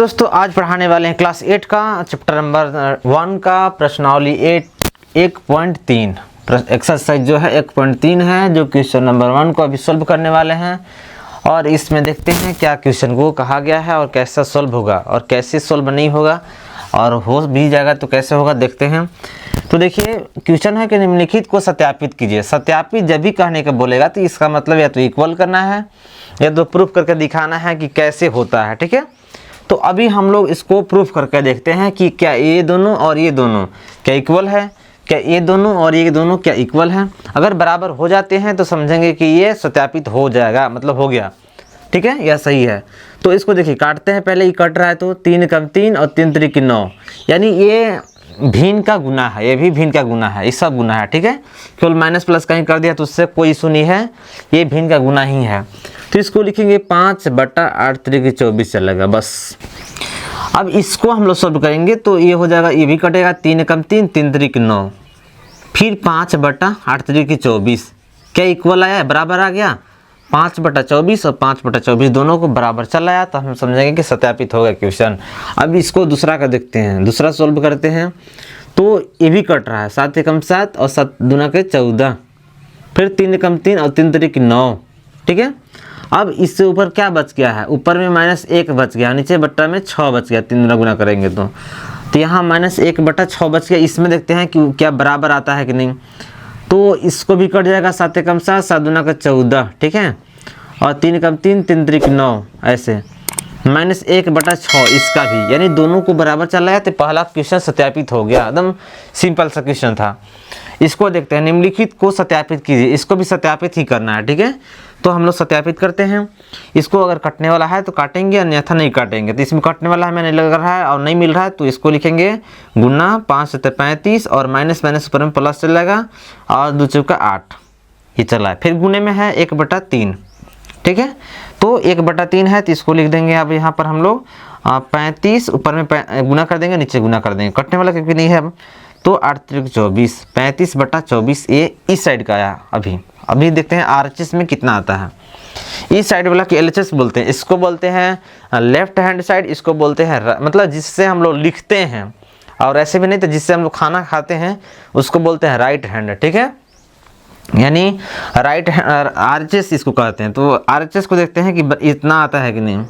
दोस्तों आज पढ़ाने वाले हैं क्लास 8 का चैप्टर नंबर 1 का प्रश्नावली 1.3 एक्सरसाइज जो है 1.3 है, जो क्वेश्चन नंबर 1 को अभी सॉल्व करने वाले हैं। और इसमें देखते हैं क्या क्वेश्चन को कहा गया है और कैसा सॉल्व होगा और कैसे सॉल्व नहीं होगा, और हो भी जाएगा तो कैसे होगा देखते हैं। तो देखिए क्वेश्चन है कि निम्नलिखित को सत्यापित कीजिए। सत्यापित जब भी कहने का बोलेगा तो इसका मतलब या तो इक्वल करना है या तो प्रूफ करके दिखाना है कि कैसे होता है, ठीक है। तो अभी हम लोग इसको प्रूफ करके देखते हैं कि क्या ये दोनों और ये दोनों क्या इक्वल है, क्या ये दोनों और ये दोनों क्या इक्वल है। अगर बराबर हो जाते हैं तो समझेंगे कि ये सत्यापित हो जाएगा, मतलब हो गया, ठीक है, यह सही है। तो इसको देखिए काटते हैं, पहले ये कट रहा है तो 3 कम 3 और 3 3 9, यानी ये भिन्न का गुना है, ये भी भिन्न का गुना है, ये सब गुना है, ठीक है। केवल माइनस प्लस कहीं कर दिया तो उससे कोई इशू नहीं है, ये भिन्न का गुना ही है। तो इसको लिखेंगे 5/8 3 24 चलेगा बस। अब इसको हम लोग सॉल्व करेंगे तो ये हो जाएगा, ये भी कटेगा 3 कम 3 3 3 9, फिर 5/8 3 24 क्या इक्वल आया, बराबर आ गया। 5/24 और 5/24 दोनों को बराबर चल आया तो हम समझेंगे कि सत्यापित हो गया क्वेश्चन। अब इसको दूसरा का देखते हैं, दूसरा सॉल्व करते हैं। तो ये भी कट रहा है, 7 कम 7 और 7 दूना के 14, फिर 3 कम 3 और 3 3 9, ठीक है। अब इससे ऊपर क्या बच गया है, ऊपर में -1 बच गया, नीचे बट्टा में 6 बच गया, 3 दूना गुना करेंगे तो यहाँ -1/6 बच गया। इसमें देखते हैं कि क्या बराबर आता है कि नहीं। तो इसको भी कट जाएगा, 7 कम 7 7 दूना का 14, ठीक है, और 3 कम 3 3 3 9, ऐसे -1/6 इसका भी, यानी दोनों को बराबर चल रहा है। तो पहला क्वेश्चन सत्यापित हो गया, एकदम सिंपल सा क्वेश्चन था। इसको देखते हैं, निम्नलिखित को सत्यापित कीजिए। इसको भी सत्यापित ही करना है, ठीक है। तो हम लोग सत्यापित करते हैं। इसको अगर कटने वाला है तो काटेंगे, अन्यथा नहीं काटेंगे। तो इसमें कटने वाला हमें नहीं लग रहा है और नहीं मिल रहा है तो इसको लिखेंगे गुना 5 × 35 और माइनस ऊपर में प्लस चल जाएगा और 2 चौका 8 ये चला है। फिर गुने में है 1/3, ठीक है। तो 1/3 है तो इसको लिख देंगे अब यहाँ पर हम लोग 35 ऊपर में गुना कर देंगे, नीचे गुना कर देंगे, कटने वाला क्योंकि नहीं है। तो 8 3 24 35/24 ये इस साइड का आया। अभी देखते हैं RHS में कितना आता है। इस साइड वाला कि LHS बोलते हैं, इसको बोलते हैं लेफ्ट हैंड साइड, इसको बोलते हैं मतलब जिससे हम लोग लिखते हैं, और ऐसे भी नहीं तो जिससे हम लोग खाना खाते हैं उसको बोलते हैं राइट हैंड, ठीक है। यानी राइट RHS इसको कहते हैं। तो RHS को देखते हैं कि इतना आता है कि नहीं।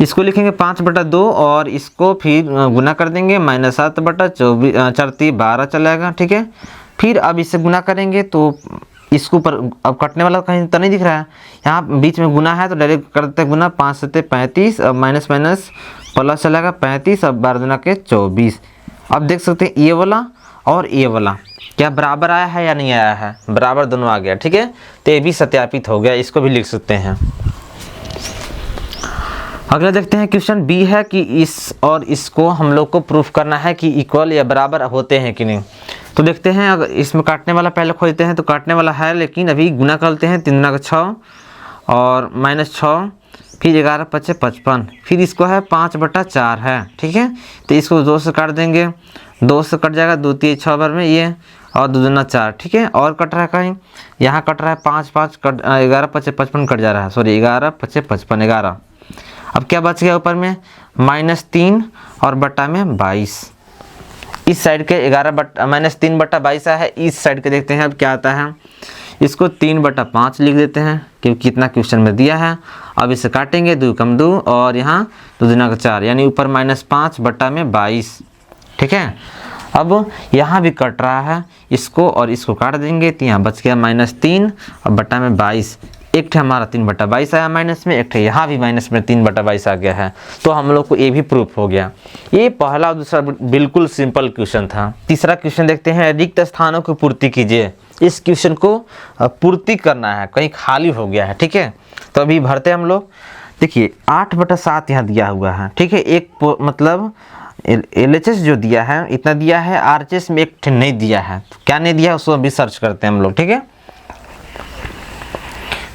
इसको लिखेंगे 5/2 और इसको फिर गुना कर देंगे, -7/24 4 12 चलेगा, ठीक है। फिर अब इससे गुना करेंगे तो इसको ऊपर अब कटने वाला कहीं तो नहीं दिख रहा है, यहाँ बीच में गुना है तो डायरेक्ट करते हैं गुना, 5 7 35 और माइनस प्लस चलेगा 35 और 12 दूना के 24। अब देख सकते हैं ये वाला और ये वाला क्या बराबर आया है या नहीं आया है, बराबर दोनों आ गया, ठीक है। तो ये भी सत्यापित हो गया, इसको भी लिख सकते हैं। अगला देखते हैं क्वेश्चन B है कि इस और इसको हम लोग को प्रूफ करना है कि इक्वल या बराबर होते हैं कि नहीं। तो देखते हैं, अगर इसमें काटने वाला पहले खोजते हैं तो काटने वाला है, लेकिन अभी गुना करते हैं 3 दूना 6 और -6, फिर 11 5 55, फिर इसको है 5/4 है, ठीक है। तो इसको 2 से काट देंगे, 2 से कट जाएगा, 2 3 6 बार में ये, और 2 दूना 4, ठीक है। और कट रहा है कहीं, यहाँ कट रहा है 5 5 कट 11 5 55 कट जा रहा है, सॉरी 11 5 55 11। अब क्या बच गया ऊपर में -3 और बट्टा में 22। इस साइड के 3/22 है, इस साइड के देखते हैं अब क्या आता है। इसको 3/5 लिख देते हैं क्योंकि कितना क्वेश्चन में दिया है। अब इसे काटेंगे, 2 कम 2 और यहाँ 2 दूना का 4, यानी ऊपर -5/22, ठीक है। अब यहाँ भी कट रहा है, इसको और इसको काट देंगे तो यहाँ बच गया -3 और बट्टा में 22। एक ठे हमारा 3/22 आया माइनस में, एक ठे यहाँ भी माइनस में 3/22 आ गया है। तो हम लोग को ये भी प्रूफ हो गया। ये पहला और दूसरा बिल्कुल सिंपल क्वेश्चन था। तीसरा क्वेश्चन देखते हैं, रिक्त स्थानों की पूर्ति कीजिए। इस क्वेश्चन को पूर्ति करना है, कहीं खाली हो गया है, ठीक है। तो अभी भरते हैं हम लोग। देखिए 8/7 यहाँ दिया हुआ है, ठीक है। एक मतलब LHS जो दिया है इतना दिया है, RHS में एक ठे नहीं दिया है। तो क्या नहीं दिया है उसको अभी सर्च करते हैं हम लोग, ठीक है।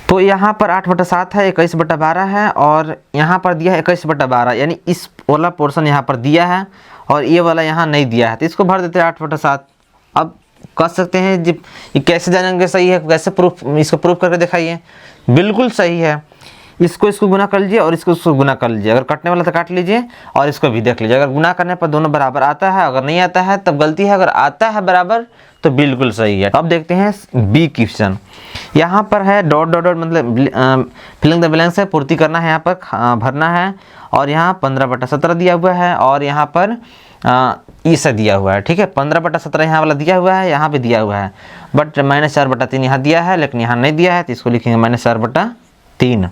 तो यहाँ पर 8/7 है, 21/12 है, और यहाँ पर दिया है 21/12, यानी इस वाला पोर्शन यहाँ पर दिया है और ये वाला यहाँ नहीं दिया है। तो इसको भर देते हैं 8/7। अब कह सकते हैं ये कैसे जानेंगे सही है, कैसे प्रूफ, इसको प्रूफ करके दिखाइए। बिल्कुल सही है, इसको इसको गुना कर लीजिए और इसको इसको गुना कर लीजिए, अगर कटने वाला तो काट लीजिए और इसको भी देख लीजिए। अगर गुना करने पर दोनों बराबर आता है, अगर नहीं आता है तब गलती है, अगर आता है बराबर तो बिल्कुल सही है। अब देखते हैं बी क्वेश्चन। यहाँ पर है डॉट डॉट डॉट मतलब फिलिंग द ब्लैंक्स है, पूर्ति करना है, यहाँ पर भरना है। और यहाँ 15/17 दिया हुआ है और यहाँ पर ई से दिया हुआ है, ठीक है। 15/17 यहाँ वाला दिया हुआ है, यहाँ पे दिया हुआ है, बट -4/3 यहाँ दिया है, लेकिन यहाँ नहीं दिया है, तो इसको लिखेंगे -4/3।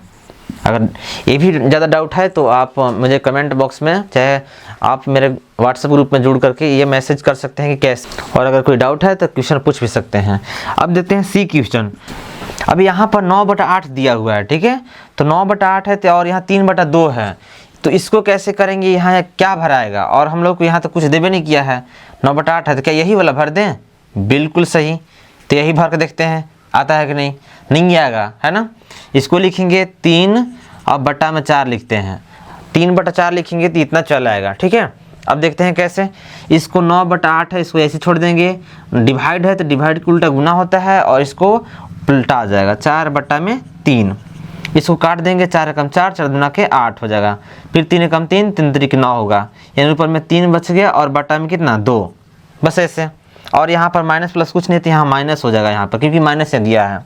अगर ये भी ज़्यादा डाउट है तो आप मुझे कमेंट बॉक्स में, चाहे आप मेरे व्हाट्सएप ग्रुप में जुड़ करके ये मैसेज कर सकते हैं कि कैसे, और अगर कोई डाउट है तो क्वेश्चन पूछ भी सकते हैं। अब देखते हैं सी क्वेश्चन। अब यहाँ पर 9/8 दिया हुआ है, ठीक है। तो 9/8 है तो और यहाँ 3/2 है, तो इसको कैसे करेंगे, यहाँ क्या भराएगा। और हम लोग को यहाँ तो कुछ देवे नहीं किया है, 9/8 है तो क्या यही वाला भर दें, बिल्कुल सही। तो यही भर के देखते हैं आता है कि नहीं, नहीं आएगा, है ना। इसको लिखेंगे 3 और बटा में 4 लिखते हैं, 3/4 लिखेंगे तो इतना चल आएगा, ठीक है। अब देखते हैं कैसे। इसको 9/8 है, इसको ऐसे छोड़ देंगे, डिवाइड है तो डिवाइड के उल्टा गुना होता है और इसको उल्टा आ जाएगा, 4/3। इसको काट देंगे, 4 कम 4, 4 दूना के 8 हो जाएगा, फिर 3 कम 3, 3 3 9 होगा, यानी ऊपर में 3 बच गया और बटा में कितना 2, बस ऐसे। और यहाँ पर माइनस प्लस कुछ नहीं, तो यहाँ माइनस हो जाएगा, यहाँ पर क्योंकि माइनस से दिया है,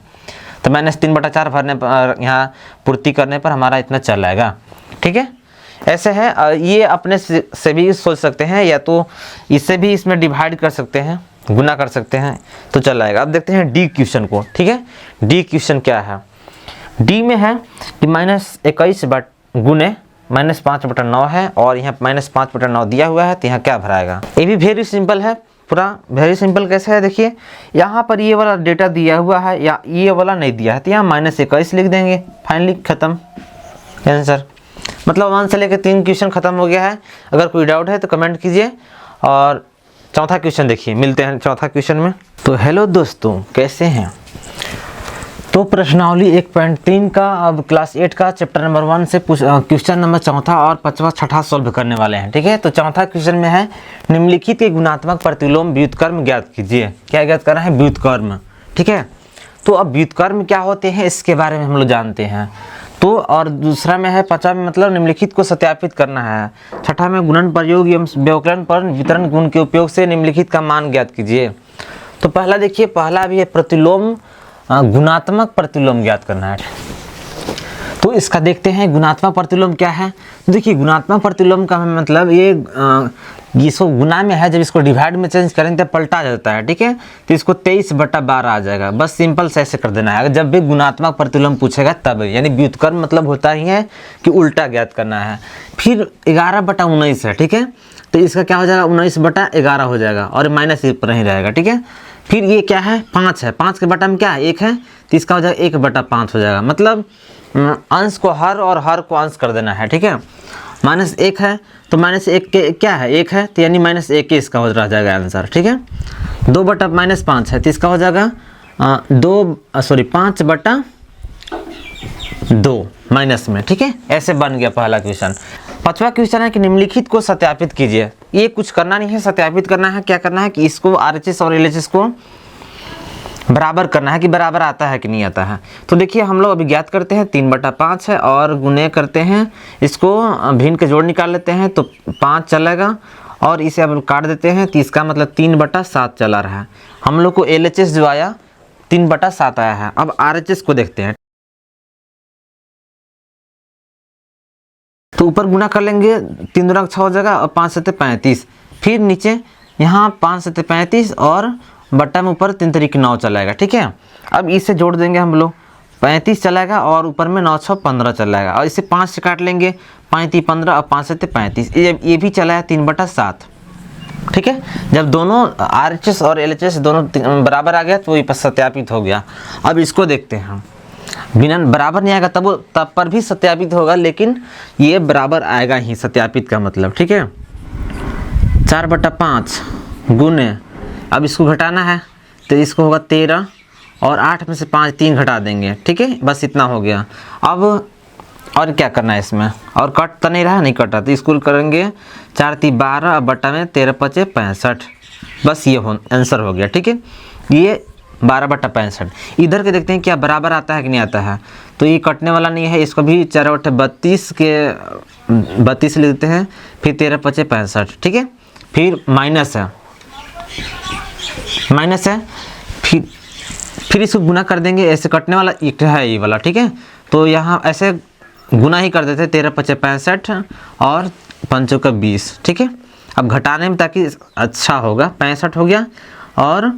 तो -3/4 भरने पर, यहाँ पूर्ति करने पर हमारा इतना चल आएगा, ठीक है। ऐसे है, ये अपने से भी सोच सकते हैं, या तो इससे भी इसमें डिवाइड कर सकते हैं, गुना कर सकते हैं, तो चल आएगा। अब देखते हैं डी क्वेश्चन को, ठीक है। डी क्वेश्चन क्या है, डी में है कि -21 गुने -5/9 है और यहाँ -5/9 दिया हुआ है, तो यहाँ क्या भराएगा। ये भी वेरी सिंपल है, पूरा वेरी सिंपल। कैसे है देखिए, यहाँ पर ये वाला डेटा दिया हुआ है या ये वाला नहीं दिया है, तो यहाँ -21 लिख देंगे, फाइनली खत्म आंसर। मतलब 1 से लेकर 3 क्वेश्चन खत्म हो गया है। अगर कोई डाउट है तो कमेंट कीजिए और चौथा क्वेश्चन देखिए, मिलते हैं चौथा क्वेश्चन में। तो हेलो दोस्तों, कैसे हैं। तो प्रश्नावली 1.3 का अब क्लास 8 का चैप्टर नंबर 1 से क्वेश्चन नंबर चौथा और 5वां 6ठा सॉल्व करने वाले हैं, ठीक है। तो चौथा क्वेश्चन में है निम्नलिखित के गुणात्मक प्रतिलोम व्युत्क्रम ज्ञात कीजिए। क्या ज्ञात करना है, व्युत्क्रम, ठीक है। तो अब व्युत्क्रम क्या होते हैं इसके बारे में हम लोग जानते हैं। तो और दूसरा में है 5वां में मतलब निम्नलिखित को सत्यापित करना है। 6ठा में गुणन प्रयोग एवं व्यवकलन पर वितरण गुण के उपयोग से निम्नलिखित का मान ज्ञात कीजिए। तो पहला देखिए, पहला भी है प्रतिलोम, गुणात्मक प्रतिलोम ज्ञात करना है। तो इसका देखते हैं गुणात्मक प्रतिलोम क्या है। देखिए गुणात्मक प्रतिलोम का मतलब ये इसको गुना में है, जब इसको डिवाइड में चेंज करेंगे तो पलटा जाता है, ठीक है। तो इसको 23/12 आ जाएगा, बस सिंपल से ऐसे कर देना है। जब भी गुणात्मक प्रतिलोम पूछेगा तब, यानी व्युत्क्रम मतलब होता ही है कि उल्टा ज्ञात करना है। फिर 11/19 है, ठीक है। तो इसका क्या हो जाएगा, 19/11 हो जाएगा और -1 पर ही रहेगा, ठीक है। फिर ये क्या है, 5 है, 5 के बटा में क्या है, 1 है, तो इसका हो जाएगा 1/5 हो जाएगा। मतलब अंश को हर और हर को अंश कर देना है, ठीक है। -1 है तो -1 के क्या है, 1 है, तो यानी -1 इसका हो जाएगा आंसर, ठीक है। 2/-5 है तो इसका हो जाएगा 5/2 माइनस में, ठीक है। ऐसे बन गया पहला क्वेश्चन। 5वां क्वेश्चन है कि निम्नलिखित को सत्यापित कीजिए। ये कुछ करना नहीं है, सत्यापित करना है। क्या करना है कि इसको RHS और LHS को बराबर करना है कि बराबर आता है कि नहीं आता है। तो देखिए हम लोग अभी ज्ञात करते हैं, 3/5 है और गुने करते हैं, इसको भिन्न के जोड़ निकाल लेते हैं तो 5 चलेगा और इसे अब काट देते हैं, तो इसका मतलब 3/7 चला रहा है। हम लोग को LHS जो आया 3/7 आया है। अब RHS को देखते हैं, तो ऊपर गुना कर लेंगे, 3 दूना 6 हो जाएगा और 5 7 35। फिर नीचे यहाँ 5 7 35 और बट्टा में ऊपर 3 3 9 चलाएगा, ठीक है। अब इसे जोड़ देंगे हम लोग, 35 चलाएगा और ऊपर में 9 6 15 चलाएगा और इसे 5 से काट लेंगे, 5 3 15 और 5 7 35। ये भी चला है 3/7, ठीक है। जब दोनों RHS और LHS दोनों बराबर आ गया तो ये सत्यापित हो गया। अब इसको देखते हैं, बिना बराबर नहीं आएगा तब पर भी सत्यापित होगा, लेकिन ये बराबर आएगा ही, सत्यापित का मतलब, ठीक है। 4/5 गुने, अब इसको घटाना है तो इसको होगा 13 और 8 में से 5 3 घटा देंगे, ठीक है। बस इतना हो गया। अब और क्या करना है इसमें, और कट तो नहीं रहा, नहीं कटा, तो इसको करेंगे 4 3 12 और बट्टा में 13 5 65, बस ये आंसर हो गया, ठीक है। ये 12/65। इधर के देखते हैं क्या बराबर आता है कि नहीं आता है, तो ये कटने वाला नहीं है, इसको भी 4/32 के 32 लिख देते हैं, फिर 13×5 = 65, ठीक है। फिर माइनस है, फिर इसको गुना कर देंगे, ऐसे कटने वाला एक है ये वाला, ठीक है। तो यहाँ ऐसे गुना ही कर देते हैं, 13×5 = 65 और 5 × 20, ठीक है। अब घटाने में ताकि अच्छा होगा, 65 हो गया और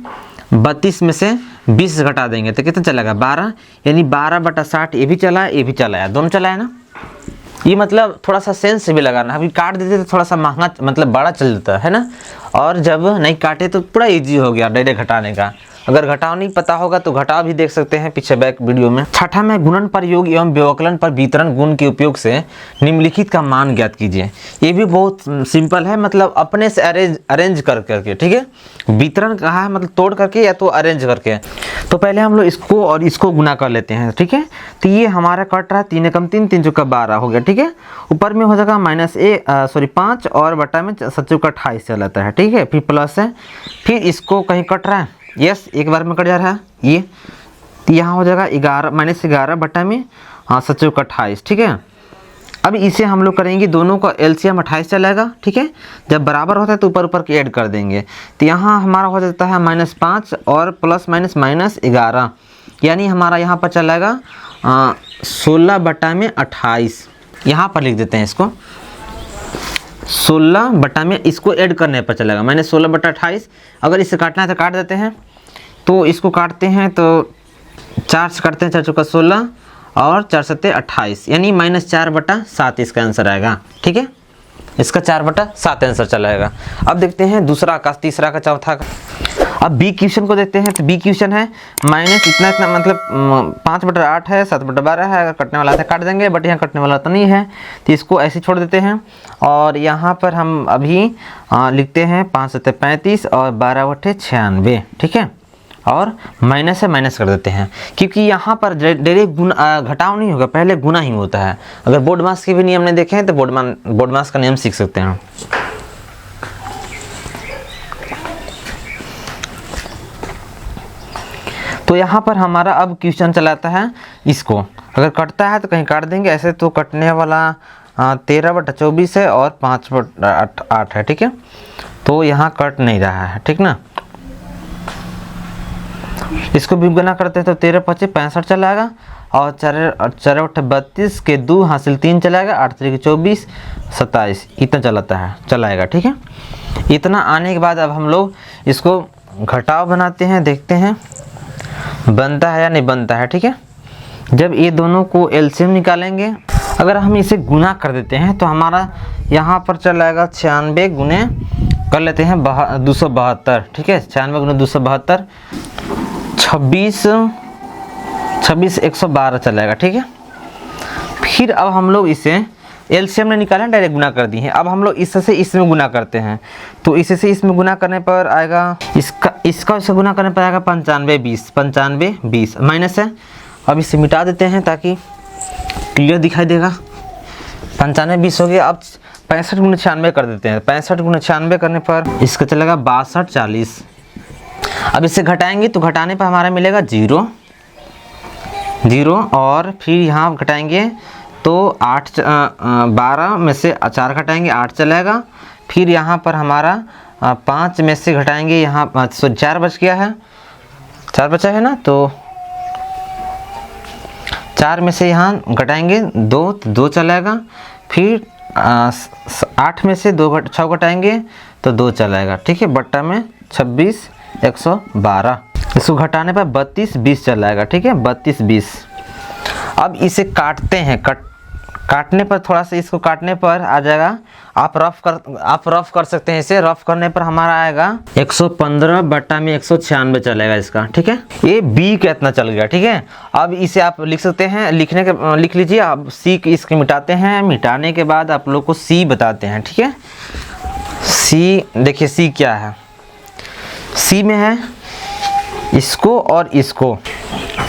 32 में से 20 घटा देंगे तो कितना चलेगा 12, यानी 12/60 ये भी चला है, ये भी चला है, दोनों चला है ना। ये मतलब थोड़ा सा सेंस से भी लगाना, अभी काट देते तो थोड़ा सा महंगा मतलब बड़ा चल जाता है ना, और जब नहीं काटे तो पूरा इजी हो गया डायरेक्ट घटाने का। अगर घटाव नहीं पता होगा तो घटाव भी देख सकते हैं पीछे बैक वीडियो में। छठा में गुणन पर योग एवं व्यवकलन पर वितरण गुण के उपयोग से निम्नलिखित का मान ज्ञात कीजिए। ये भी बहुत सिंपल है, मतलब अपने से अरेंज कर करके, ठीक है। वितरण कहा है मतलब तोड़ करके या तो अरेंज करके। तो पहले हम लोग इसको और इसको गुना कर लेते हैं, ठीक है। तो ये हमारा कट रहा है 3 × 3 3 × 12 हो गया, ठीक है। ऊपर में हो जाएगा -5 और बटा में 7 × 28 चल जाता है, ठीक है। फिर प्लस है, फिर इसको कहीं कट रहा है, यस एक बार में कट जा रहा है ये, तो यहाँ हो जाएगा -11 बटा में 7 × 28, ठीक है। अब इसे हम लोग करेंगे, दोनों का एलसीएम 28 चलेगा, ठीक है। जब बराबर होता है तो ऊपर ऊपर के ऐड कर देंगे, तो यहाँ हमारा हो जाता है -5 और प्लस माइनस -11, यानी हमारा यहाँ पर चलेगा 16 बटा में 28। यहाँ पर लिख देते हैं इसको 16 बटा में, इसको ऐड करने पर चलेगा -16 बटा 28। अगर इसे काटना है तो काट देते हैं, तो इसको काटते हैं तो 4 से काटते हैं, 4 × 16 और 4 × 7 = 28, यानी -4/7 इसका आंसर आएगा, ठीक है। इसका 4/7 आंसर चलाएगा। अब देखते हैं दूसरा का, तीसरा का, चौथा का। अब बी क्वेश्चन को देखते हैं, तो बी क्वेश्चन है माइनस इतना मतलब 5/8 है, 7/12 है। अगर कटने वाला है काट देंगे, बट यहाँ कटने वाला तो नहीं है, तो इसको ऐसे छोड़ देते हैं। और यहाँ पर हम अभी लिखते हैं 5 × 7 = 35 और 12/8 = 96, ठीक है। और माइनस से माइनस कर देते हैं, क्योंकि यहाँ पर डायरेक्ट घटाव नहीं होगा, पहले गुना ही होता है। अगर बोर्ड मास के भी नियम नहीं देखे हैं तो बोर्ड मास का नियम सीख सकते हैं। तो यहाँ पर हमारा अब क्वेश्चन चलाता है इसको, अगर कटता है तो कहीं काट देंगे, ऐसे तो कटने वाला 13/24 है और 5/8 है, ठीक है। तो यहाँ कट नहीं रहा है, ठीक ना। इसको भी गुना करते हैं तो 13×5 = 65 चलाएगा और 4/32 के 2 हासिल 3 चलाएगा, 8 × 3 = 24 27 इतना चलाएगा, ठीक है। इतना आने के बाद अब हम लोग इसको घटाव बनाते हैं, देखते हैं बनता है या नहीं बनता है, ठीक है। जब ये दोनों को एलसीएम निकालेंगे, अगर हम इसे गुना कर देते हैं तो हमारा यहाँ पर चलाएगा 96 गुने कर लेते हैं 272, ठीक है। 96 गुने 272 26 112 चलेगा, ठीक है। फिर अब हम लोग इसे एलसीएम ने निकाला, डायरेक्ट गुना कर दी है। अब हम लोग इससे इसमें गुना करते हैं, तो इससे इसमें गुना करने पर आएगा इसका गुना करने पर आएगा 95 20 माइनस है। अब इसे मिटा देते हैं ताकि क्लियर दिखाई देगा। 95 20 हो गया। अब 65 × 96 कर देते हैं, 65 × 96 करने पर इसका चलेगा 62 40। अब इसे घटाएंगे तो घटाने पर हमारा मिलेगा 0 और फिर यहाँ घटाएंगे तो 12 में से 4 घटाएंगे 8 चलेगा। फिर यहाँ पर हमारा 5 में से घटाएंगे, यहाँ 4 बच गया है, 4 बचा है ना, तो 4 में से यहाँ घटाएंगे 2 चलेगा। फिर 8 में से 6 घटाएंगे तो 2 चलेगा, ठीक है। बट्टा में 26 112, इसको घटाने पर 32 20 चलाएगा, ठीक है। 32 20। अब इसे काटते हैं, काटने पर थोड़ा सा इसको काटने पर आ जाएगा, आप रफ कर सकते हैं। इसे रफ करने पर हमारा आएगा 115 बट्टा में 196 चलेगा इसका, ठीक है। ये बी का इतना चल गया, ठीक है। अब इसे आप लिख सकते हैं, लिख लीजिए। अब सी इसके मिटाते हैं, मिटाने के बाद आप लोग को सी बताते हैं, ठीक है। सी देखिए सी क्या है, सी में है इसको और इसको।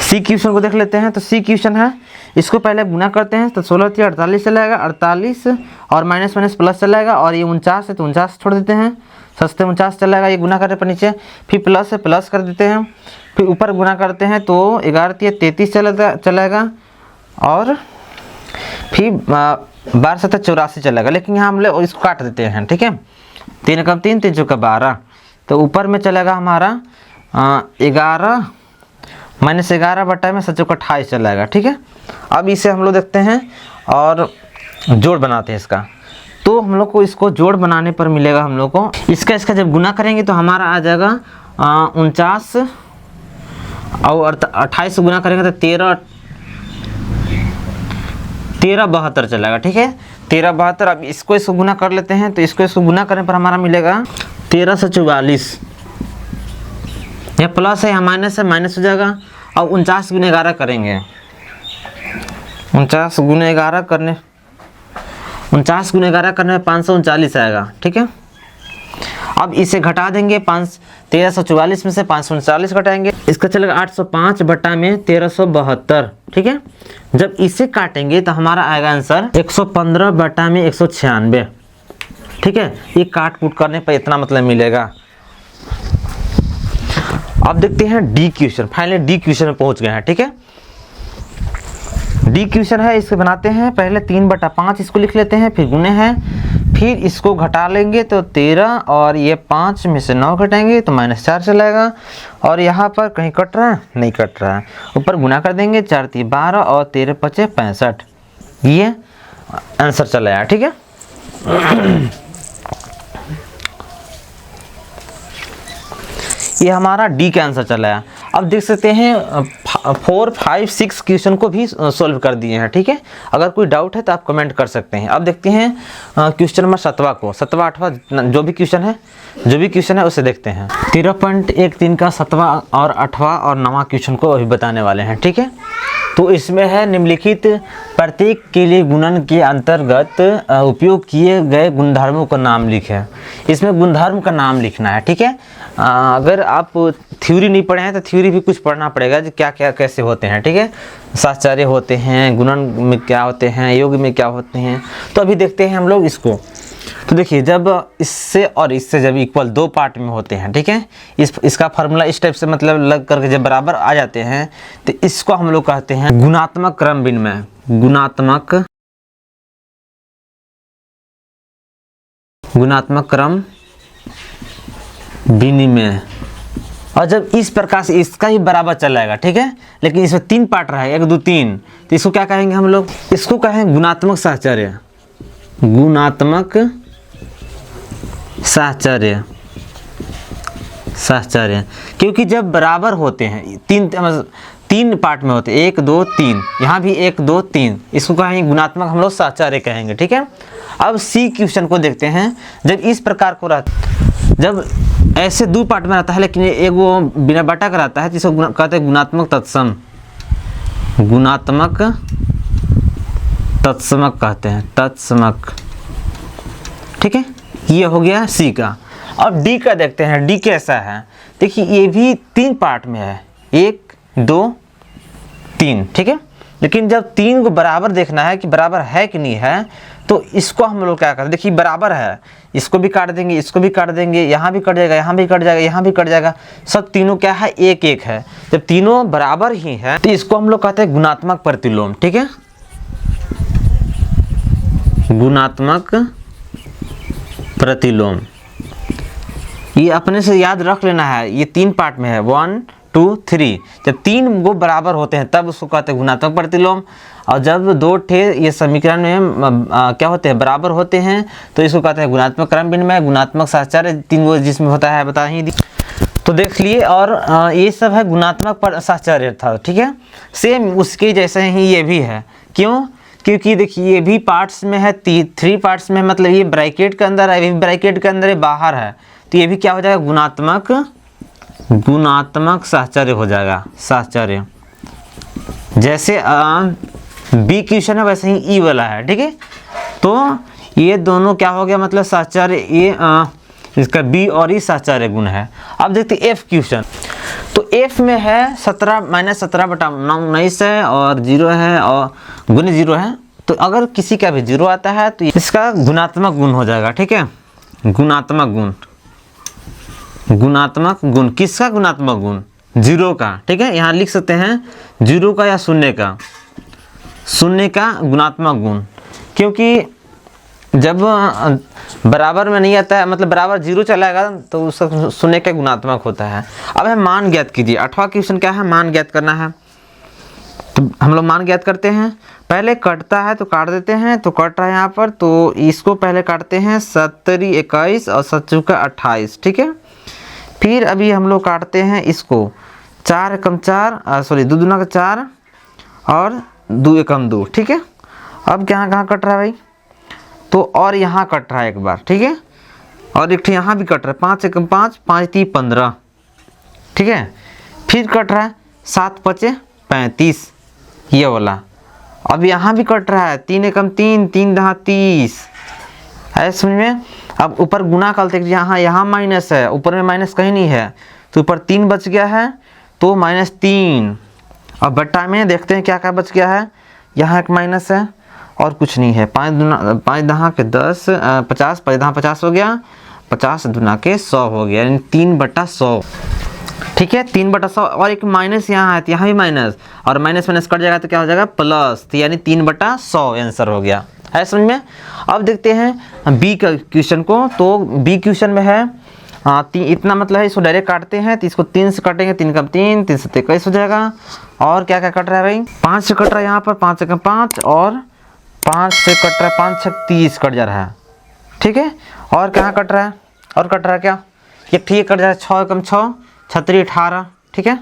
सी क्वेश्चन को देख लेते हैं, तो सी क्वेश्चन है इसको पहले गुना करते हैं तो 16 × 48 चलाएगा, 48 और माइनस माइनस प्लस चलाएगा, और ये 49 है तो 49 छोड़ देते हैं, सस्ते 49 चलाएगा, ये गुना करने पर नीचे, फिर प्लस है प्लस कर देते हैं, फिर ऊपर गुना करते हैं तो 11 × 33 चलेगा, और फिर 12 × 7 = 84 चलेगा। लेकिन यहाँ हम लोग इसको काट देते हैं, ठीक है, 3 × 3 3 × 12, तो ऊपर में चलेगा हमारा 11 - 11 बटा में 7 × 28 चलाएगा, ठीक है। अब इसे हम लोग देखते हैं और जोड़ बनाते हैं इसका, तो हम लोग को इसको जोड़ बनाने पर मिलेगा हम लोग को इसका जब गुना करेंगे तो हमारा आ जाएगा 49 और 28 गुना करेंगे तो 1372 चलेगा, ठीक है, 1372। अब इसको गुना कर लेते हैं तो इसको गुना करने पर हमारा मिलेगा 1344, यह प्लस है, यहाँ माइनस है, माइनस हो जाएगा। और 49 × 11 करेंगे, 49 × 11 करने 539 आएगा, ठीक है। अब इसे घटा देंगे, 1344 में से 539 घटाएंगे, इसका चलेगा 805 बटा में 1372, ठीक है। जब इसे काटेंगे तो हमारा आएगा आंसर 115 बटा में 196, ठीक है। ये काट कूट करने पर इतना मतलब मिलेगा। अब देखते हैं D question, finally D question में पहुंच गए हैं, ठीक है। डी क्वेश्चन है, इसे बनाते हैं, पहले 3/5 इसको लिख लेते हैं, फिर गुने हैं, फिर इसको घटा लेंगे तो 13 और ये 5 में से 9 घटाएंगे तो -4 चलाएगा, और यहाँ पर कहीं कट रहा है, नहीं कट रहा है, ऊपर गुना कर देंगे, 4 × 3 12 और 13 × 5 65, ये आंसर चलाया, ठीक है। ये हमारा डी का आंसर चला है। अब देख सकते हैं 4, 5, 6 क्वेश्चन को भी सॉल्व कर दिए हैं, ठीक है। अगर कोई डाउट है तो आप कमेंट कर सकते हैं। अब देखते हैं क्वेश्चन नंबर 7वां को, 7वां 8वां जो भी क्वेश्चन है उसे देखते हैं। 13.13 का 7वां और 8वां और 9वां क्वेश्चन को अभी बताने वाले हैं, ठीक है। तो इसमें है निम्नलिखित प्रत्येक के लिए गुणन के अंतर्गत उपयोग किए गए गुणधर्मों का नाम लिखें। इसमें गुणधर्म का नाम लिखना है, ठीक है। अगर आप थ्योरी नहीं पढ़े हैं तो थ्योरी भी कुछ पढ़ना पड़ेगा, जो क्या क्या कैसे होते हैं, ठीक है। साहचर्य होते हैं, गुणन में क्या होते हैं, योग में क्या होते हैं, तो अभी देखते हैं हम लोग इसको। तो देखिए, जब इससे और इससे जब इक्वल 2 पार्ट में होते हैं, ठीक है, इसका फार्मूला इस टाइप से मतलब लग करके जब बराबर आ जाते हैं तो इसको हम लोग कहते हैं गुणात्मक क्रम विनिमय, गुणात्मक क्रम विनिमय। और जब इस प्रकार से इसका ही बराबर चलाएगा, ठीक है, लेकिन इसमें 3 पार्ट रहा है, 1 2 3, तो इसको क्या कहेंगे हम लोग, इसको कहेंगे गुणात्मक साहचर्य, गुणात्मक साहचर्य, क्योंकि जब बराबर होते हैं 3 पार्ट में होते हैं, 1 2 3, यहाँ भी 1 2 3, इसको कहेंगे गुणात्मक हम लोग साहचर्य कहेंगे, ठीक है। अब सी क्वेश्चन को देखते हैं। जब इस प्रकार को रहता, जब ऐसे 2 पार्ट में रहता है लेकिन एक वो बिना बटा का रहता है, जिसको कहते हैं गुणात्मक तत्सम, गुणात्मक तत्समक कहते हैं, तत्समक, ठीक है। ये हो गया सी का। अब डी का देखते हैं, डी कैसा है। देखिए, ये भी 3 पार्ट में है, 1 2 3, ठीक है। लेकिन जब 3 को बराबर देखना है कि बराबर है कि नहीं है, तो इसको हम लोग क्या करते हैं, देखिए बराबर है, इसको भी काट देंगे, इसको भी काट देंगे, यहाँ भी कट जाएगा, यहाँ भी कट जाएगा, यहाँ भी कट जाएगा, सब तीनों क्या है, 1 1 है। जब तीनों बराबर ही है तो इसको हम लोग कहते हैं गुणात्मक प्रतिलोम, ठीक है, गुणात्मक प्रतिलोम। ये अपने से याद रख लेना है, ये 3 पार्ट में है, 1 2 3। जब 3 वो बराबर होते हैं तब उसको कहते हैं गुणात्मक प्रतिलोम, और जब 2 ठे ये समीकरण में क्या होते हैं, बराबर होते हैं, तो इसको कहते हैं गुणात्मक क्रम विनिमय, गुणात्मक साहचर्य, 3 वो जिसमें होता है बता ही दी। तो देख लिए, और ये सब है गुणात्मक साहचर्य था, ठीक है। सेम उसके जैसे ही ये भी है, क्यों, क्योंकि देखिए ये भी पार्ट्स में है, 3 पार्ट्स में, मतलब ये ब्रैकेट के अंदर है, ये भी ब्रैकेट के अंदर है, बाहर है, तो ये भी क्या हो जाएगा, गुणात्मक साहचर्य हो जाएगा, साहचर्य। जैसे बी क्वेश्चन है वैसे ही ई वाला है, ठीक है। तो ये दोनों क्या हो गया, मतलब साहचर्य, ये इसका बी और ई साहचर्य गुण है। अब देखते एफ क्वेश्चन। तो एफ में है 17 माइनस 17 बटा 19 है और 0 है और गुण 0 है। तो अगर किसी का भी 0 आता है तो इसका गुणात्मक गुण हो जाएगा, ठीक है। गुणात्मक गुण, गुणात्मक गुण किसका गुणात्मक गुण? 0 का, ठीक है। यहाँ लिख सकते हैं 0 का या शून्य का, शून्य का गुणात्मक गुण, क्योंकि जब बराबर में नहीं आता है, मतलब बराबर 0 चलाएगा तो उसका शून्य का गुणात्मक होता है। अब है मान ज्ञात कीजिए। 8वां क्वेश्चन क्या है? मान ज्ञात करना है। तो हम लोग मान ज्ञात करते हैं। पहले कटता है तो काट देते हैं, तो कट रहा है यहाँ पर, तो इसको पहले काटते हैं 7 21 और 7 28, ठीक है। फिर अभी हम लोग काटते हैं इसको 4 एकम 4 सॉरी 2 दूना का 4 और 2 एकम 2, ठीक है। अब कहाँ कट रहा है भाई? तो और यहाँ कट रहा है एक बार, ठीक है। और एक यहाँ भी कट रहा है 5 एकम 5 5 3 15, ठीक है। फिर कट रहा है 7 5 35, ये वाला। अब यहाँ भी कट रहा है 3 एकम 3 3 दहा 30, है समझ में। अब ऊपर गुना करते हैं, यहाँ माइनस है, ऊपर में माइनस कहीं नहीं है, तो ऊपर 3 बच गया है तो -3। अब बट्टा में देखते हैं क्या क्या बच गया है। यहाँ एक माइनस है और कुछ नहीं है। 5 दहा के 10 50, 5 दहा 50 हो गया, 50 दूना के 100 हो गया, यानी 3/100, ठीक है। 3/100 और एक माइनस यहाँ है तो यहाँ भी माइनस, और माइनस माइनस कट जाएगा तो क्या हो जाएगा? प्लस, तो यानी 3/100 आंसर हो गया, है समझ में। अब देखते हैं बी का क्वेश्चन को। तो बी क्वेश्चन में है इतना, मतलब है इसको डायरेक्ट काटते हैं, तो इसको 3 से काटेंगे, 3 का 3 3 से 21 हो जाएगा। और क्या क्या कट रहा है भाई? 5 से कट रहा है यहाँ पर, 5 एकम 5 और 5 से कट रहा है, 5 6 30 कट जा रहा है, ठीक है। और कहाँ कट रहा है? और कट रहा है क्या? ये ठीक कट जा रहा है 6 एकम 6 36 18, ठीक है।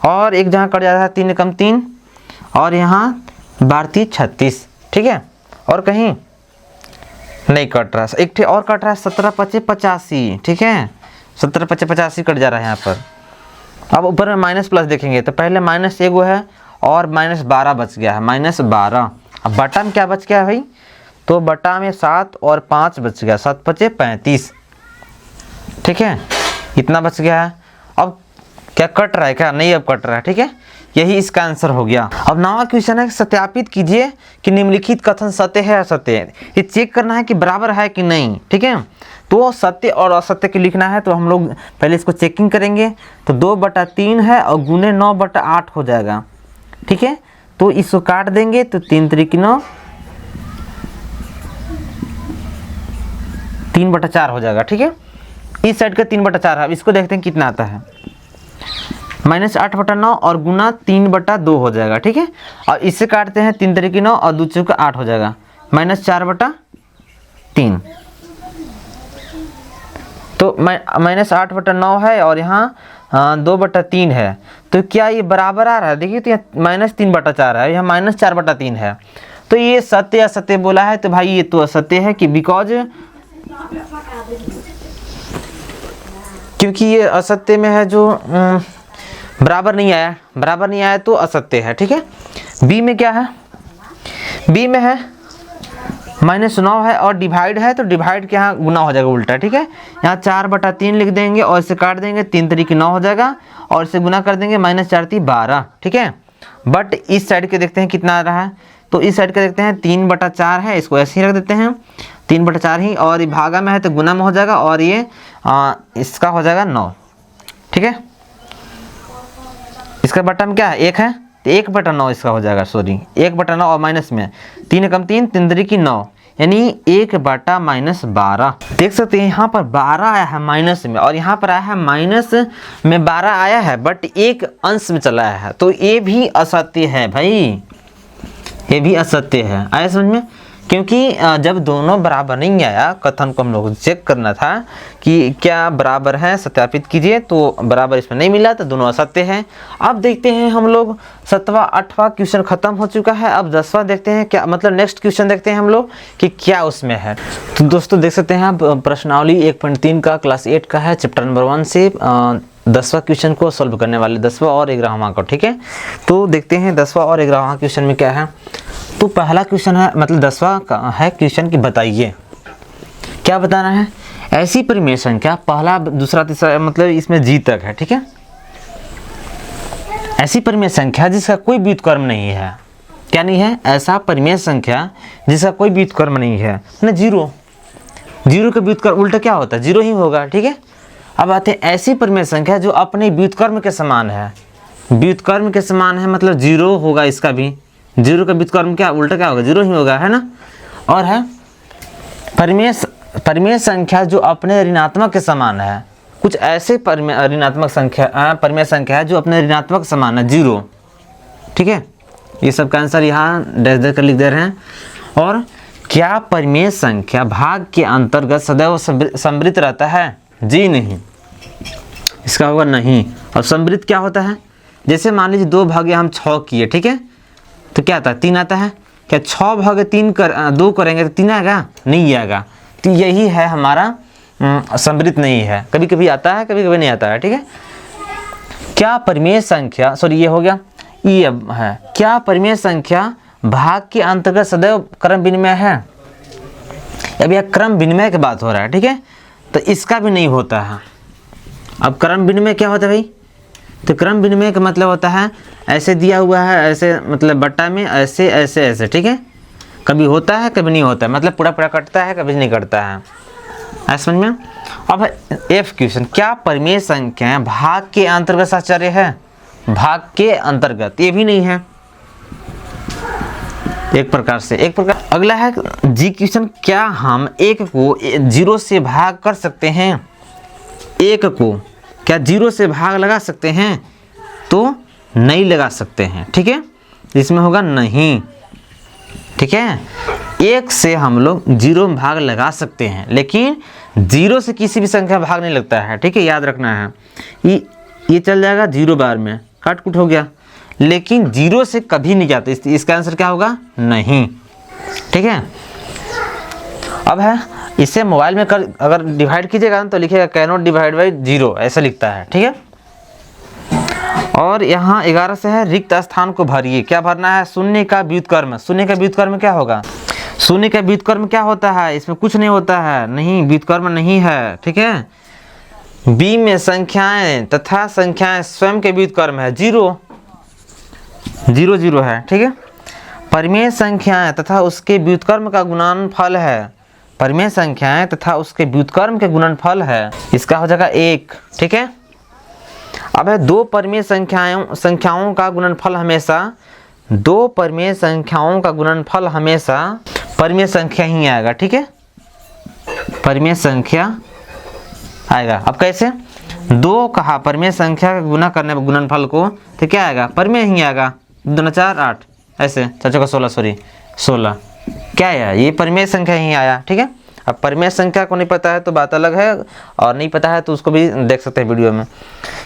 और एक जहाँ कट जा रहा है 3 एकम 3 और यहाँ 12 36, ठीक है। और कहीं नहीं कट रहा है। एक और कट रहा है 17 25 85, ठीक है। 17 25 85 कट जा रहा है यहाँ पर। अब ऊपर में माइनस प्लस देखेंगे तो पहले माइनस एगो है और -12 बच गया है, -12। अब बटा में क्या बच गया है भाई? तो बटा में 7 और 5 बच गया, 7 5 35, ठीक है। इतना बच गया है। अब क्या कट रहा है? क्या नहीं, अब कट रहा है, ठीक है। यही इसका आंसर हो गया। अब 9वां क्वेश्चन है, सत्यापित कीजिए कि निम्नलिखित कथन सत्य है असत्य है। ये चेक करना है कि बराबर है कि नहीं, ठीक है। तो सत्य और असत्य के लिखना है, तो हम लोग पहले इसको चेकिंग करेंगे। तो 2/3 है और गुने 9/8 हो जाएगा, ठीक है। तो इसको काट देंगे तो 3 3 9 3/4 हो जाएगा, ठीक है। इस साइड का 3/4 है। अब इसको देखते हैं कितना आता है। -8/9 और गुना 3/2 हो जाएगा, ठीक है। और इससे काटते हैं 3 3 9 और 2 4 8 हो जाएगा, -4/3। तो -8/9 है और यहाँ 2/3 है, तो क्या ये बराबर आ रहा है? देखिए तो यहाँ -3/4 है, यहाँ -4/3 है। तो ये सत्य असत्य बोला है, तो भाई ये तो असत्य है कि बिकॉज क्योंकि ये असत्य में है, जो बराबर नहीं आया तो असत्य है, ठीक है। बी में क्या है? बी में है -9 है और डिवाइड है, तो डिवाइड के यहाँ गुना हो जाएगा उल्टा, ठीक है। यहाँ 4/3 लिख देंगे और इसे काट देंगे, 3 3 9 हो जाएगा और इसे गुना कर देंगे, -4 3 12, ठीक है। बट इस साइड के देखते हैं कितना आ रहा है। तो इस साइड के देखते हैं 3/4 है, इसको ऐसे ही रख देते हैं 3/4 ही, और ये भागा में है तो गुना में हो जाएगा, और ये इसका हो जाएगा 9, ठीक है। इसका बटा में क्या है? 1 है, तो 1/9 इसका हो जाएगा, सॉरी 1/9 और माइनस में 3 एकम 3 3 3 9, यानी 1/-12। देख सकते हैं यहाँ पर 12 आया है माइनस में, और यहाँ पर आया है माइनस में 12 आया है, बट एक अंश में चला आया है, तो ये भी असत्य है भाई, ये भी असत्य है। आया समझ में? क्योंकि जब दोनों बराबर नहीं आया, कथन को हम लोग चेक करना था कि क्या बराबर है, सत्यापित कीजिए, तो बराबर इसमें नहीं मिला, तो दोनों असत्य हैं। अब देखते हैं हम लोग 7वां 8वां क्वेश्चन खत्म हो चुका है। अब 10वां देखते हैं, क्या मतलब नेक्स्ट क्वेश्चन देखते हैं हम लोग कि क्या उसमें है। तो दोस्तों देख सकते हैं आप प्रश्नावली 1.3 का क्लास 8 का है, चैप्टर नंबर 1 से 10वां क्वेश्चन को सॉल्व करने वाले, 10वां और 11वां को, ठीक है। तो देखते हैं 10वां और 11वां क्वेश्चन में क्या है। तो पहला क्वेश्चन है, मतलब 10वां का है क्वेश्चन कि बताइए, क्या बताना है। ऐसी परिमेय संख्या, पहला दूसरा तीसरा, मतलब इसमें जी तक है, ठीक है। ऐसी परिमेय संख्या जिसका कोई व्युत्क्रम नहीं है, क्या नहीं है, ऐसा परिमेय संख्या जिसका कोई व्युत्क्रम नहीं है ना, जीरो। जीरो का व्युत्क्रम उल्टा क्या होता है, जीरो ही होगा, ठीक है। अब आते हैं ऐसी परिमेय संख्या जो अपने व्युत्क्रम के समान है। व्युत्क्रम के समान है मतलब जीरो होगा, इसका भी जीरो का व्युत्क्रम क्या उल्टा क्या होगा, जीरो ही होगा, है ना। और है परिमेय संख्या जो अपने ऋणात्मक के समान है। कुछ ऐसे ऋणात्मक संख्या परिमेय संख्या है जो अपने ऋणात्मक समान है, जीरो, ठीक है। ये सब का आंसर यहाँ डैश डैश कर लिख दे रहे हैं। और क्या परिमेय संख्या भाग के अंतर्गत सदैव समृद्ध रहता है, जी नहीं, इसका होगा नहीं। और समृद्ध क्या होता है, जैसे मान लीजिए 2 भागे हम 6 किए, ठीक है, तो क्या आता है, 3 आता है। क्या 6 भागे 2 करेंगे तो 3 आएगा, नहीं आएगा। तो यही है हमारा समृद्ध नहीं है, कभी कभी आता है कभी कभी नहीं आता है, ठीक है। क्या परिमेय संख्या, सॉरी ये हो गया, ये है, क्या परिमेय संख्या भाग के अंतर्गत सदैव क्रम विनिमय है। अब यह क्रम विनिमय की बात हो रहा है, ठीक है, तो इसका भी नहीं होता है। अब क्रम विनिमय क्या होता है भाई, तो क्रम विनिमय का मतलब होता है ऐसे दिया हुआ है, ऐसे मतलब बट्टा में ऐसे ऐसे ऐसे, ठीक है, कभी होता है कभी नहीं होता है, मतलब पूरा पूरा कटता है कभी नहीं कटता है, ऐसा समझ में। अब एफ क्वेश्चन, क्या परिमेय संख्या भाग के अंतर्गत साहचर्य है, भाग के अंतर्गत, ये भी नहीं है, एक प्रकार से। अगला है जी क्वेश्चन, क्या हम 1 को 0 से भाग कर सकते हैं, 1 को क्या 0 से भाग लगा सकते हैं, तो नहीं लगा सकते हैं, ठीक है, इसमें होगा नहीं, ठीक है। 1 से हम लोग 0 में भाग लगा सकते हैं, लेकिन 0 से किसी भी संख्या भाग नहीं लगता है, ठीक है, याद रखना है। ये चल जाएगा 0 बार में, काट कुट हो गया, लेकिन 0 से कभी नहीं जाते, इसका आंसर क्या होगा, नहीं, ठीक है। अब है इसे मोबाइल में अगर डिवाइड कीजिएगा तो लिखिएगा कैन नॉट डिवाइड बाई 0, ऐसा लिखता है, ठीक है। और यहाँ 11 से है, रिक्त स्थान को भरिए, क्या भरना है, शून्य का व्युत्क्रम। शून्य का व्युत्क्रम क्या होगा, शून्य का व्युत्क्रम क्या होता है, इसमें कुछ नहीं होता है, नहीं व्युत्क्रम नहीं है, ठीक है। बी में संख्याएं तथा संख्याएं स्वयं के व्युत्क्रम है, 0 0 0 है, ठीक है। परिमेय संख्याएं तथा उसके व्युत्क्रम का गुणनफल है, परिमेय संख्याएं तथा उसके व्युत्क्रम के गुणनफल है, इसका हो जाएगा 1, ठीक है। अब है 2 परिमेय संख्याओं का गुणनफल हमेशा, 2 परिमेय संख्याओं का गुणनफल हमेशा परिमेय संख्या ही आएगा, ठीक है, परिमेय संख्या आएगा। अब कैसे, 2 कहा परिमेय संख्या का गुना करने गुणनफल को, तो क्या आएगा, परिमेय ही आएगा, 2 4 8, ऐसे 4 16, सॉरी 16, क्या है, ये परिमेय संख्या ही आया, ठीक है। अब परिमेय संख्या को नहीं पता है तो बात अलग है, और नहीं पता है तो उसको भी देख सकते हैं वीडियो में।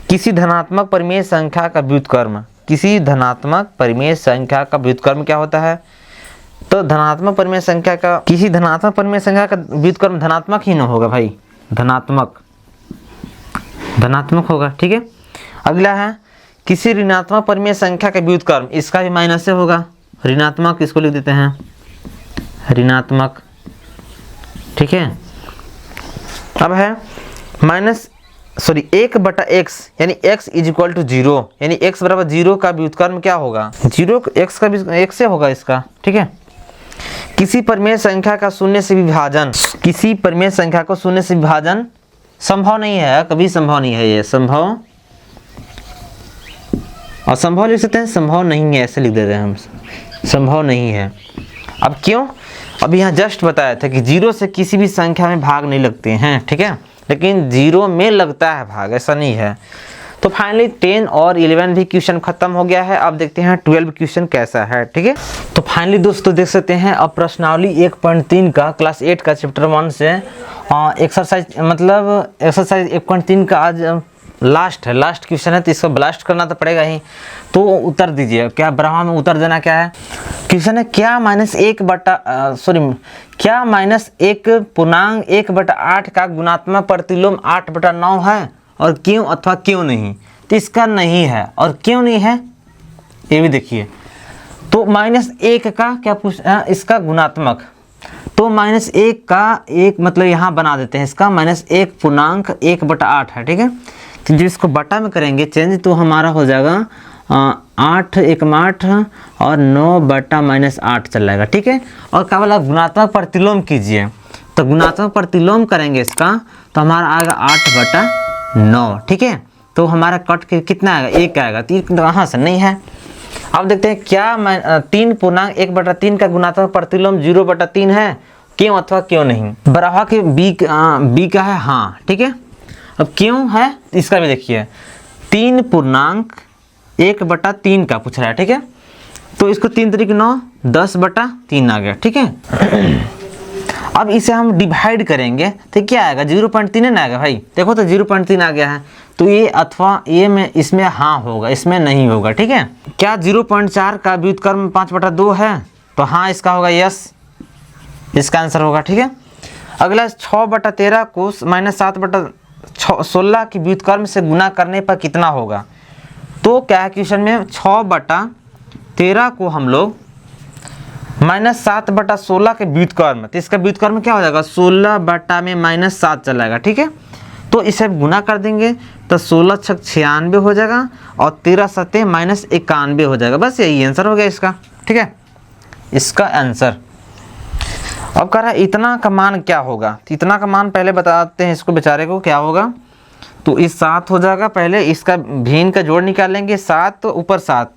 किसी धनात्मक परिमेय संख्या का व्युत्क्रम, किसी धनात्मक परिमेय संख्या का व्युत्क्रम क्या होता है, तो धनात्मक परिमेय संख्या का, किसी धनात्मक परिमेय संख्या का व्युत्क्रम धनात्मक ही ना होगा भाई, धनात्मक होगा, ठीक है। अगला है किसी ऋणात्मक परिमेय संख्या का व्युत्क्रम, इसका भी माइनस से होगा, ऋणात्मक, इसको लिख देते हैं ऋणात्मक, ठीक है। अब है 1/x यानी x इक्वल टू 0, यानी x बराबर 0 का व्युत्क्रम क्या होगा, 0 x का भी 1 से होगा इसका, ठीक है। किसी परिमेय संख्या का शून्य से विभाजन, किसी परिमेय संख्या को शून्य से विभाजन संभव नहीं है, कभी संभव नहीं है, ये संभव और संभव लिख सकते हैं, संभव नहीं है, ऐसे लिख देते हैं हम, संभव नहीं है। अब क्यों, अभी यहाँ जस्ट बताया था कि 0 से किसी भी संख्या में भाग नहीं लगते हैं, ठीक है, लेकिन 0 में लगता है भाग, ऐसा नहीं है। तो फाइनली 10 और 11 भी क्वेश्चन खत्म हो गया है। अब देखते हैं 12 क्वेश्चन कैसा है, ठीक है। तो फाइनली दोस्तों देख सकते हैं, अब प्रश्नावली 1.3 का क्लास 8 का चैप्टर 1 से एक्सरसाइज 1.3 का आज लास्ट क्वेश्चन है, तो इसको ब्लास्ट करना तो पड़ेगा ही। तो उत्तर दीजिए, क्या ब्रह्मा में उत्तर देना क्या है। क्वेश्चन है क्या -1/8 का गुणात्मक प्रतिलोम 8/9 है और क्यों अथवा क्यों नहीं। तो इसका नहीं है, और क्यों नहीं है ये भी देखिए। तो -1 का क्या इसका गुणात्मक, तो -1 का एक मतलब यहाँ बना देते हैं, इसका -1/8 है, ठीक है। तो जो इसको बटा में करेंगे चेंज, तो हमारा हो जाएगा 8 एक में 8 और 9 बटा -8 चल जाएगा, ठीक है। और क्या बोला, गुणात्मक प्रतिलोम कीजिए, तो गुणात्मक प्रतिलोम करेंगे इसका तो हमारा आएगा 8 बटा 9, ठीक है। तो हमारा कट के कितना आएगा, 1 आएगा, 3 कहाँ से नहीं है। अब देखते हैं क्या 3 पूर्णांक 1/3 का गुणात्मक प्रतिलोम 0/3 है, क्यों अथवा क्यों नहीं। बराबर के बी का है हाँ, ठीक है। अब क्यों है इसका भी देखिए, 3 पूर्णांक 1/3 का पूछ रहा है, ठीक है। तो इसको 3 तरीके 9, 10/3 आ गया, ठीक है। अब इसे हम डिवाइड करेंगे तो क्या आएगा, 0.3 ना आएगा भाई, देखो तो 0.3 आ गया है। तो ये अथवा ये में इसमें हाँ होगा, इसमें नहीं होगा, ठीक है। क्या 0.4 का व्युत्क्रम 5/2 है, तो हाँ इसका होगा यस, इसका आंसर होगा, ठीक है। अगला 6/13 को -7/16 की व्युत्क्रम से गुना करने पर कितना होगा। तो क्या है क्वेश्चन में 6/13 को हम लोग -7/16 के व्युत्क्रम, तो इसका व्युत्क्रम क्या हो जाएगा, 16/-7 चल जाएगा, ठीक है। तो इसे गुना कर देंगे तो 16 × 96 हो जाएगा और 13 × 7 -91 हो जाएगा, बस यही आंसर हो गया इसका, ठीक है, इसका आंसर। अब कह रहा है इतना का मान क्या होगा, तो इतना का मान पहले बताते हैं इसको बेचारे को क्या होगा। तो इस 7 हो जाएगा, पहले इसका भिन्न का जोड़ निकालेंगे, 7 तो ऊपर 7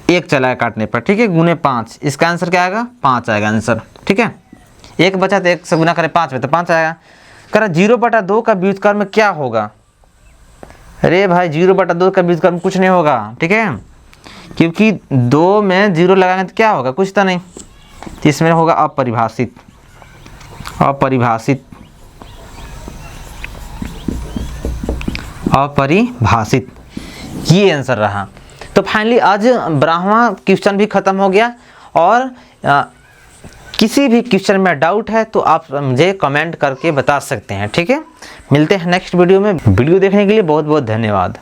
1 चला है काटने पर, ठीक है, गुने 5, इसका आंसर क्या आएगा, 5 आएगा आंसर, ठीक है। 1 बचा तो 1 से गुना करें 5 में तो 5 आएगा। कह रहा 0/2 का व्युत्क्रम क्या होगा। अरे भाई 0/2 का व्युत्क्रम कुछ नहीं होगा, ठीक है, क्योंकि 2 में 0 लगाएंगे तो क्या होगा, कुछ तो नहीं, तो इसमें होगा अपरिभाषित, अपरिभाषित, अपरिभाषित, ये आंसर रहा। तो फाइनली आज 12वां क्वेश्चन भी खत्म हो गया। और किसी भी क्वेश्चन में डाउट है तो आप मुझे कमेंट करके बता सकते हैं, ठीक है। मिलते हैं नेक्स्ट वीडियो में। वीडियो देखने के लिए बहुत बहुत धन्यवाद।